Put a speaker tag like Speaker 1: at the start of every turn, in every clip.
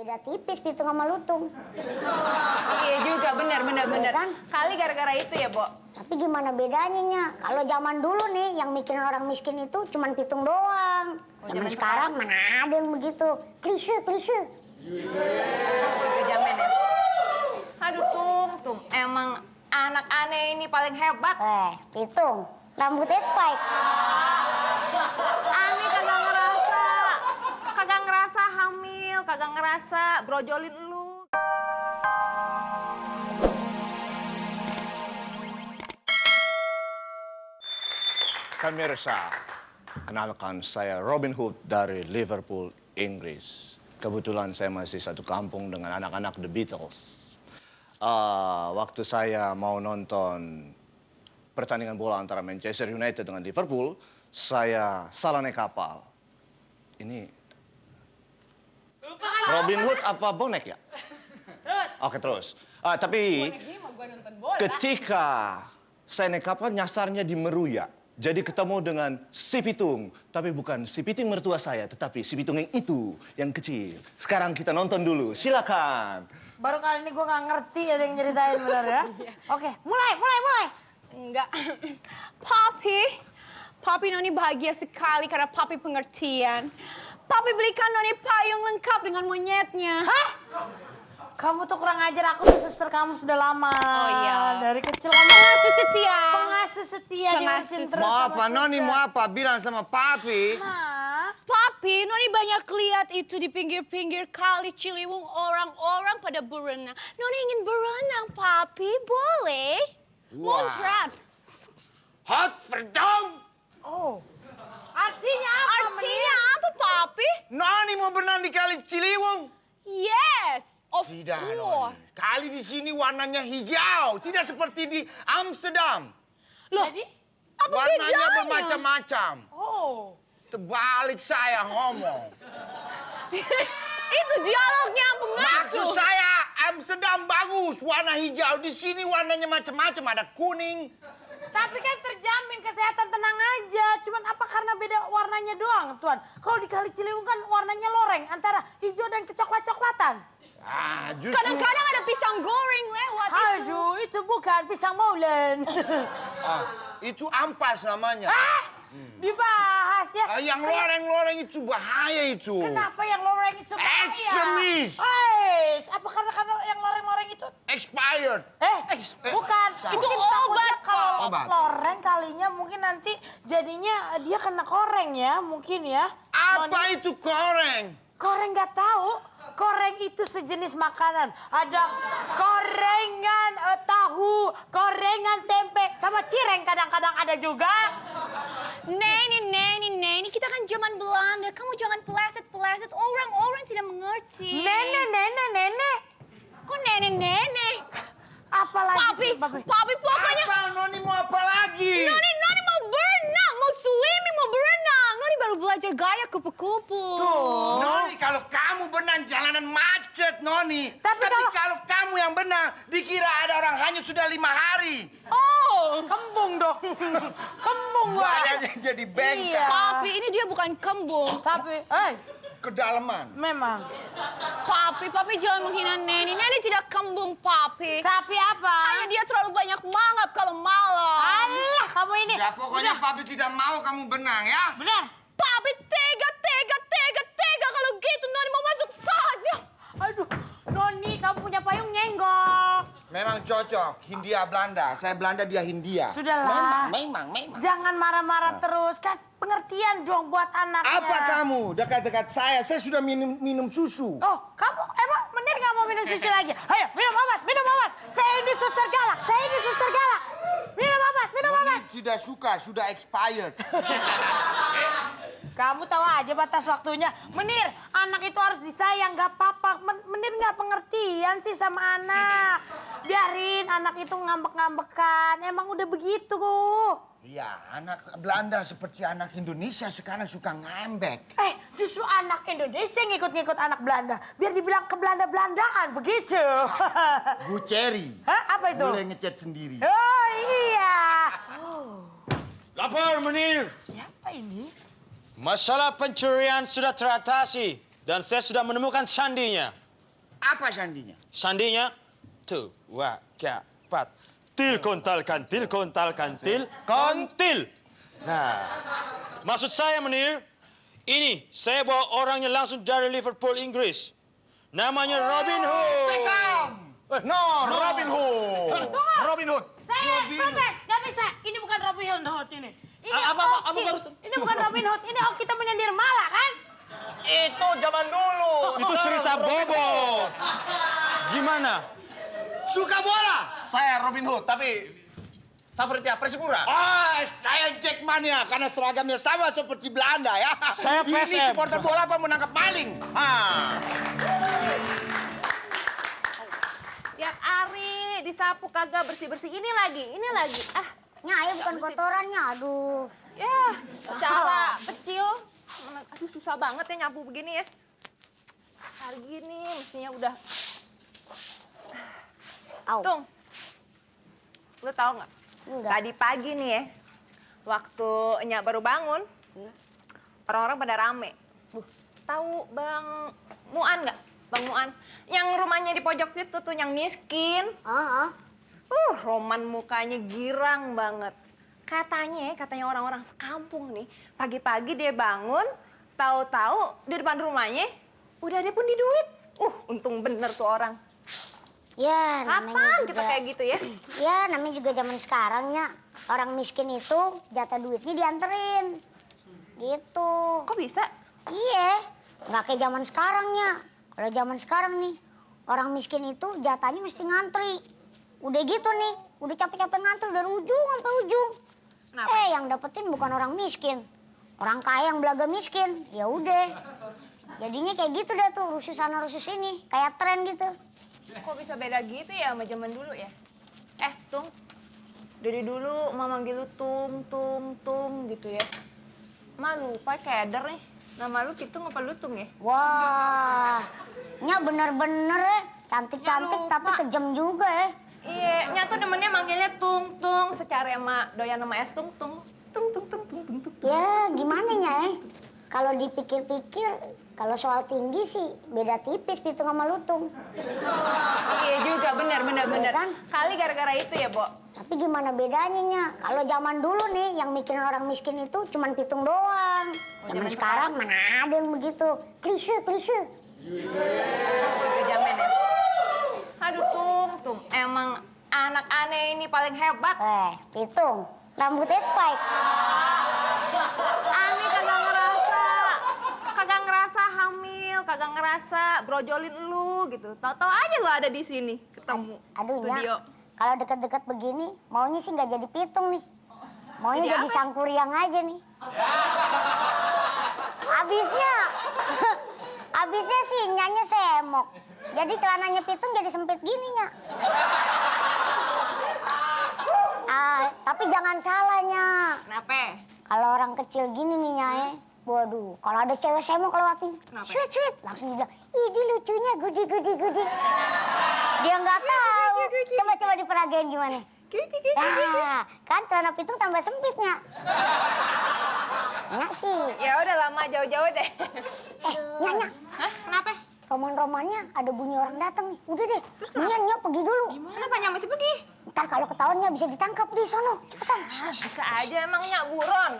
Speaker 1: beda tipis pitung sama lutung.
Speaker 2: Iya juga, benar.
Speaker 1: Iya kan?
Speaker 2: Kali gara-gara itu ya, Bo.
Speaker 1: Tapi gimana bedanya, Nya? Kalau zaman dulu nih, yang mikirin orang miskin itu cuman pitung doang. Zaman sekarang mana ada yang begitu. Klise.
Speaker 2: Juga jaman ya. Aduh, Tum. Emang anak aneh ini paling hebat.
Speaker 1: Pitung. Rambutnya spike.
Speaker 2: Aneh kagak ngerasa hamil, kagak ngerasa brojolin lu.
Speaker 3: Pemirsa, kenalkan saya Robin Hood dari Liverpool, Inggris. Kebetulan saya masih satu kampung dengan anak-anak The Beatles. Waktu saya mau nonton pertandingan bola antara Manchester United dengan Liverpool, saya salah naik kapal. Ini Robin Hood apa bonek ya?
Speaker 2: Terus.
Speaker 3: Oke, terus. Tapi ketika saya naik kapal nyasarnya di Meruya. Jadi ketemu dengan si Pitung. Tapi bukan si Pitung mertua saya, tetapi si Pitung yang itu, yang kecil. Sekarang kita nonton dulu, silakan.
Speaker 4: Baru kali ini gue nggak ngerti ada yang nyeritain benar ya. Oke, mulai.
Speaker 2: Enggak. Papi Noni bahagia sekali karena Papi pengertian. Papi belikan Noni payung lengkap dengan monyetnya.
Speaker 4: Hah? Kamu tuh kurang ajar, aku tuh suster kamu sudah lama.
Speaker 2: Oh iya.
Speaker 4: Dari kecil kamu pengasuh setia diurusin terus
Speaker 3: Mau
Speaker 4: sama
Speaker 3: apa, Noni?
Speaker 4: suster.
Speaker 3: Mau apa? Bilang sama Papi.
Speaker 4: Nah,
Speaker 2: Papi, Noni banyak lihat itu di pinggir-pinggir kali Ciliwung orang-orang pada berenang. Noni ingin berenang, Papi. Boleh?
Speaker 3: Wah.
Speaker 2: Muncrat.
Speaker 3: Hot verdam!
Speaker 4: oh. Artinya apa?
Speaker 2: Artinya apa, Papi?
Speaker 3: Noni mau berenang di kali Ciliwung?
Speaker 2: Yes. Of
Speaker 3: Tidak,
Speaker 2: course.
Speaker 3: Noni. Kali di sini warnanya hijau, tidak seperti di Amsterdam.
Speaker 2: Loh,
Speaker 4: Jadi?
Speaker 2: apa
Speaker 3: Warnanya
Speaker 2: bedanya?
Speaker 3: bermacam-macam.
Speaker 4: Oh.
Speaker 3: Terbalik saya ngomong.
Speaker 2: Itu dialognya
Speaker 3: Maksud
Speaker 2: pengasuh.
Speaker 3: saya Amsterdam bagus, warna hijau. Di sini warnanya macam-macam, ada kuning.
Speaker 4: Tapi kan terjamin kesehatan, tenang aja. Cuman apa karena beda warnanya doang, Tuan? Kalau di Kali Ciliwung kan warnanya loreng antara hijau dan kecoklat-coklatan.
Speaker 3: Justru...
Speaker 2: Kadang-kadang ada pisang goreng lewat itu.
Speaker 4: Aduh, itu bukan pisang molen.
Speaker 3: Itu ampas namanya.
Speaker 4: Dibahas ya.
Speaker 3: Yang loreng-loreng itu bahaya itu.
Speaker 4: Kenapa yang loreng itu bahaya?
Speaker 3: Ekstremis.
Speaker 4: Apa karena yang loreng-loreng itu?
Speaker 3: Expired.
Speaker 4: Bukan.
Speaker 2: Itu
Speaker 4: Mungkin
Speaker 2: obat
Speaker 4: takutnya kalau
Speaker 3: Obat.
Speaker 4: loreng kalinya mungkin nanti jadinya dia kena koreng ya, mungkin ya.
Speaker 3: Apa itu koreng?
Speaker 4: Koreng nggak tahu. Koreng itu sejenis makanan. Ada korengan tahu, korengan tempe, sama cireng kadang-kadang ada juga.
Speaker 2: Neni, kita kan zaman Belanda. Kamu jangan peleset-peleset. Orang-orang tidak mengerti.
Speaker 4: Nenek.
Speaker 2: Kok nenek?
Speaker 4: Apalagi
Speaker 2: Papi,
Speaker 4: sih,
Speaker 2: pokoknya.
Speaker 3: Apa? Noni mau apa lagi?
Speaker 2: Noni mau berenang, mau swimming, mau berenang. Noni baru belajar gaya kupu-kupu.
Speaker 4: Tuh.
Speaker 3: Noni, kalau kamu benang jalanan macet, Noni.
Speaker 4: Tapi
Speaker 3: kalau kamu yang benang, dikira ada orang hanyut sudah 5 hari.
Speaker 2: Oh,
Speaker 4: Kembung dong. Kembung gua.
Speaker 3: Badannya jadi bengkak.
Speaker 4: Iya.
Speaker 2: Papi, ini dia bukan kembung.
Speaker 4: Tapi,
Speaker 3: Kedalaman.
Speaker 4: memang.
Speaker 2: Papi jangan menghina Neni. Neni tidak kembung, Papi.
Speaker 4: Tapi apa?
Speaker 2: Hanya dia terlalu banyak mangap kalau malam.
Speaker 4: Alah, kamu ini.
Speaker 3: Ya pokoknya Papi tidak mau kamu benang ya.
Speaker 4: Benar.
Speaker 2: Papi tega kalau gitu Noni mau masuk saja.
Speaker 4: Aduh, Noni, kamu punya payung nyenggol.
Speaker 3: Memang cocok, Hindia Belanda. Saya Belanda, dia Hindia.
Speaker 4: Sudahlah.
Speaker 3: Memang.
Speaker 4: Jangan marah-marah terus. Kasih pengertian dong buat anaknya.
Speaker 3: Apa kamu dekat-dekat saya sudah minum susu.
Speaker 4: Oh, kamu emang Menir nggak mau minum susu lagi? Ayo, minum obat. Saya ini suster galak. Minum obat.
Speaker 3: Noni tidak suka, sudah expired.
Speaker 4: Kamu tahu aja batas waktunya. Menir, anak itu harus disayang, nggak apa-apa. Menir nggak pengertian sih sama anak. Biarin anak itu ngambek-ngambekan. Emang udah begitu.
Speaker 3: Iya, anak Belanda seperti anak Indonesia sekarang suka ngambek.
Speaker 4: Justru anak Indonesia ngikut-ngikut anak Belanda. Biar dibilang ke Belanda-Belandaan, begitu.
Speaker 3: Bu Cherry.
Speaker 4: Hah? Apa itu?
Speaker 3: Boleh ngecat sendiri.
Speaker 4: Oh, iya.
Speaker 5: Lapor, Munir.
Speaker 4: Siapa ini?
Speaker 5: Masalah pencurian sudah teratasi dan saya sudah menemukan sandinya. Apa sandinya?
Speaker 6: Sandinya, tuh, wah, kapat. Til kontal kantil, kontil. Nah, maksud saya Menir, ini saya bawa orangnya langsung dari Liverpool, Inggris. Namanya Robin Hood.
Speaker 5: Beckham! No, Robin Hood. Robin Hood.
Speaker 4: Saya protes, nggak bisa. Ini bukan Robin Hood ini. Ini
Speaker 6: Apa
Speaker 4: Oki.
Speaker 6: barusan?
Speaker 4: Ini bukan Robin Hood, ini kita menyindir malah kan?
Speaker 5: Itu zaman dulu.
Speaker 6: Itu cerita bobo. Gimana?
Speaker 5: Suka bola. Saya Robin Hood, tapi favoritnya Persipura. Saya Jackmania karena seragamnya sama seperti Belanda ya.
Speaker 6: Saya
Speaker 5: Ini
Speaker 6: PSM.
Speaker 5: supporter bola apa menangkap maling?
Speaker 2: Tiap hari disapu kagak bersih-bersih. Ini lagi. Ah,
Speaker 1: Nya, ayo bukan kotorannya, aduh.
Speaker 2: ya, secara kecil. Aduh, susah banget ya nyapu begini ya. Hari gini mestinya udah.
Speaker 1: Au.
Speaker 2: Tung, lu tahu nggak?
Speaker 1: Enggak.
Speaker 2: Tadi pagi nih ya, waktu Nyak baru bangun, orang-orang pada rame. Tahu Bang Muan nggak? Bang Muan, yang rumahnya di pojok situ tuh, yang miskin. Roman mukanya girang banget. Katanya orang-orang sekampung nih, pagi-pagi dia bangun, tahu-tahu di depan rumahnya udah ada pundi duit. Untung bener tuh orang.
Speaker 1: Ya, namanya
Speaker 2: Kapan kita kayak gitu ya?
Speaker 1: Ya, namanya juga zaman sekarang, Nya. Orang miskin itu jatah duitnya dianterin. Gitu.
Speaker 2: Kok bisa?
Speaker 1: Iya, nggak kayak zaman sekarang, Nya. Kalau zaman sekarang nih, orang miskin itu jatahnya mesti ngantri. Udah gitu nih, udah capek-capek ngantri dari ujung sampai ujung.
Speaker 2: Kenapa?
Speaker 1: Yang dapetin bukan orang miskin. Orang kaya yang belaga miskin. Ya udah. Jadinya kayak gitu dah tuh, rusuh sana rusuh sini. Kayak tren gitu.
Speaker 2: Kok bisa beda gitu ya sama zaman dulu ya? Tung, dari dulu Mama manggil lu Tung gitu ya. Ma lupa keder nih. Nama lu Pitung apa Lutung ya?
Speaker 1: Wah, Nya bener-bener ya. Cantik-cantik
Speaker 2: Nya lupa.
Speaker 1: tapi kejam juga ya.
Speaker 2: Iya, Nya tuh demennya manggilnya Tung. Secara sama doyan nama es Tung. Tung.
Speaker 1: Ya gimana Nya ya? Kalau dipikir-pikir, kalau soal tinggi sih beda tipis Pitung sama Lutung.
Speaker 2: Iya juga, bener.
Speaker 1: Iya kan?
Speaker 2: Kali gara-gara itu ya, Bo?
Speaker 1: Tapi gimana bedanya Nya? Kalau zaman dulu nih yang mikirin orang miskin itu cuman Pitung doang. Zaman sekarang mana ada yang begitu. Klise.
Speaker 2: Juga jaman ya. Aduh, Tung. Emang anak aneh ini paling hebat.
Speaker 1: Pitung, rambutnya spike.
Speaker 2: Ani kagak ngerasa hamil, kagak ngerasa brojolin lu gitu. Tahu-tahu aja lu ada di sini, ketemu
Speaker 1: Aduh
Speaker 2: studio.
Speaker 1: Nya, kalau deket-deket begini, maunya sih nggak jadi Pitung nih. Maunya
Speaker 2: Jadi
Speaker 1: jadi
Speaker 2: apa?
Speaker 1: Sangkuriang aja nih. Abisnya sih Nyanya semok. Jadi celananya Pitung jadi sempit gini, Nya. Tapi jangan salah, Nya.
Speaker 2: Kenapa?
Speaker 1: Kalau orang kecil gini nih, Nyai. Waduh, kalau ada cewek semok lewatin.
Speaker 2: Kenapa?
Speaker 1: Sweet. Langsung bilang, ih dia lucunya gudi. Dia nggak tahu. Coba diperagain gimana. Kan celana Pitung tambah sempitnya. Nya sih.
Speaker 2: Ya udah lama jauh-jauh deh.
Speaker 1: Nya.
Speaker 2: Hah? Kenapa?
Speaker 1: Roman-romannya ada bunyi orang datang nih. Udah deh, mendingan Nya pergi dulu.
Speaker 2: Kenapa Nya masih pergi?
Speaker 1: Ntar kalau ketahuan Nya bisa ditangkap di sono. Cepetan.
Speaker 2: Bisa aja emang Nya buron.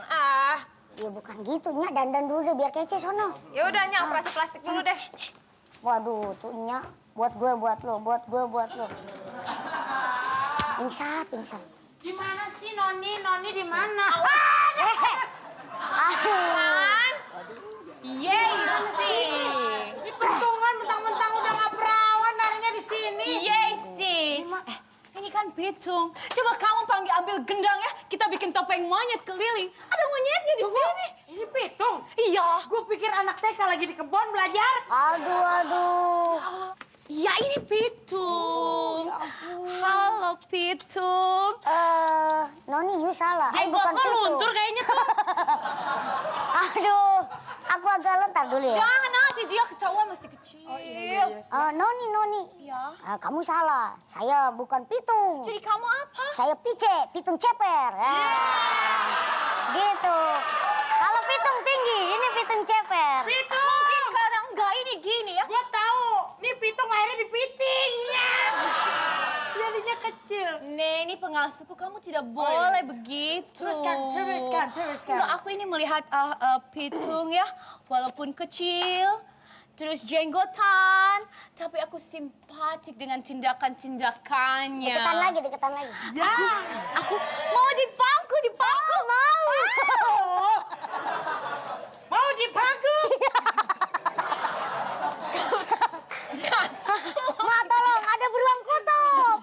Speaker 1: Ya bukan gitu, Nya dandan dulu deh biar kece sono.
Speaker 2: Ya udah Nya operasi plastik dulu deh.
Speaker 1: Waduh, tuh Nya buat gue buat lo. Pingsan.
Speaker 4: Di mana sih Noni? Noni di mana?
Speaker 2: Kan? Yeay sih.
Speaker 4: Di pentungan mentang-mentang udah nggak perawan narinya di sini.
Speaker 2: Yeay sih. Ini kan Pitung. Coba kamu ambil gendang ya. Kita bikin topeng monyet keliling. Ada monyetnya di sini.
Speaker 4: Ini Pitung.
Speaker 2: Iya.
Speaker 4: Gue pikir anak TK lagi di kebun belajar.
Speaker 1: Aduh.
Speaker 2: Ya ini Pitung. Halo Pitung.
Speaker 1: Noni you salah.
Speaker 4: Jenggot lo
Speaker 1: Pitung.
Speaker 4: luntur kayaknya tuh.
Speaker 1: Aduh, aku agak lontar dulu ya.
Speaker 2: Jangan aja dia ketahuan masih kecil.
Speaker 1: Noni.
Speaker 2: Ya.
Speaker 1: Kamu salah. Saya bukan Pitung.
Speaker 2: Jadi kamu apa?
Speaker 1: Saya Pitung ceper. Gitu. Kalau Pitung tinggi, ini Pitung ceper.
Speaker 4: Pitung.
Speaker 2: Mungkin karena enggak ini gini ya.
Speaker 4: Gue tahu. Nih Pitung langsung lahirnya di piting. Ya. Jadinya kecil.
Speaker 7: Neni pengasuhku, kamu tidak boleh begitu.
Speaker 4: Teruskan.
Speaker 7: Enggak, aku ini melihat pitung ya, walaupun kecil, terus jenggotan, tapi aku simpatik dengan tindakan-tindakannya.
Speaker 1: Deketan lagi.
Speaker 4: Ya.
Speaker 7: Aku mau dipangku, mau.
Speaker 4: Mau dipangku.
Speaker 1: Ma, tolong, ada beruang kutub.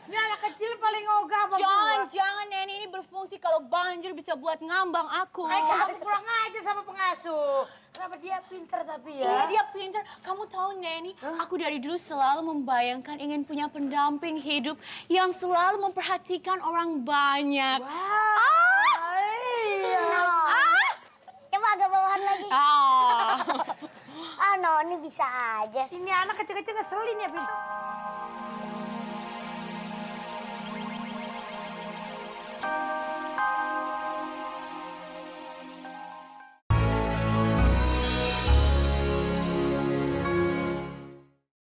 Speaker 4: Ini anak kecil paling ogah sama
Speaker 7: Jangan Neni, ini berfungsi kalau banjir bisa buat ngambang aku.
Speaker 4: Kamu kurang aja sama pengasuh. Kenapa dia pinter tapi ya?
Speaker 7: Iya, dia pintar. Kamu tahu Neni, aku dari dulu selalu membayangkan ingin punya pendamping hidup yang selalu memperhatikan orang banyak.
Speaker 4: Wah. Iya.
Speaker 1: Coba agak bawahan lagi.
Speaker 7: Ah.
Speaker 1: No, ini bisa aja.
Speaker 4: Ini anak kecil-kecil ngeselin ya, Vin.